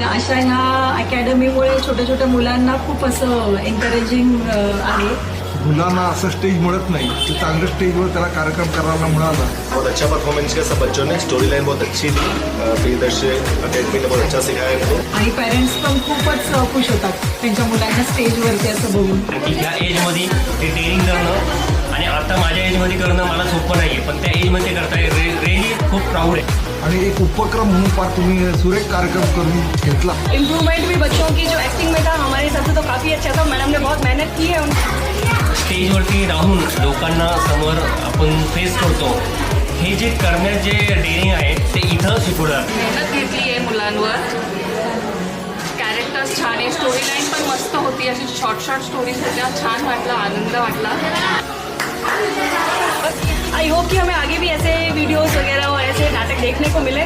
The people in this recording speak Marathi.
अशा ह्या अकॅडमीमुळे छोट्या छोट्या मुलांना खूप असं एनकरेजिंग आहे. मुलांना असं स्टेज मिळत नाही, तर चांगलं स्टेजवर त्याला कार्यक्रम करायला मिळाला. बहुत अच्छा परफॉर्मेंस किया सब बच्चों ने. स्टोरी लाइन बहुत अच्छी थी. प्रियदर्शी अकेडमी ने बहुत अच्छा सिखाया इनको. आणि पेरेंट्स पण खूपच खुश होतात त्यांच्या मुलांना स्टेजवरती असं बघून. ह्या एजमध्ये ते डेअरिंग करणं आणि आता माझ्या एजमध्ये करणं मला सोपं नाही आहे, पण त्या एजमध्ये करताय रिअली खूप प्राऊड आहे. आणि एक उपक्रम म्हणून फार तुम्ही सुरेख कार्यक्रम करून घेतला. इम्प्रूवमेंट भी बच्चों की जो एक्टिंग में था हमारे हिसाब से तो काफ़ी अच्छा था. मैडम ने बहुत मेहनत की है. स्टेजवरती राहून लोकांना समोर आपण फेस करतो, हे जे करण्यात जे डेअरिंग आहे ते इथं शिकवलं. मेहनत घेतली आहे मुलांवर. कॅरेक्टर्स छान आहे, स्टोरी लाईन पण मस्त होती. अशी शॉर्ट स्टोरीज होत्या. छान वाटलं, आनंद वाटला. आई होप कि हमें आगे भी ऐसे वीडियोस वगैरह और ऐसे नाटक देखने को मिले.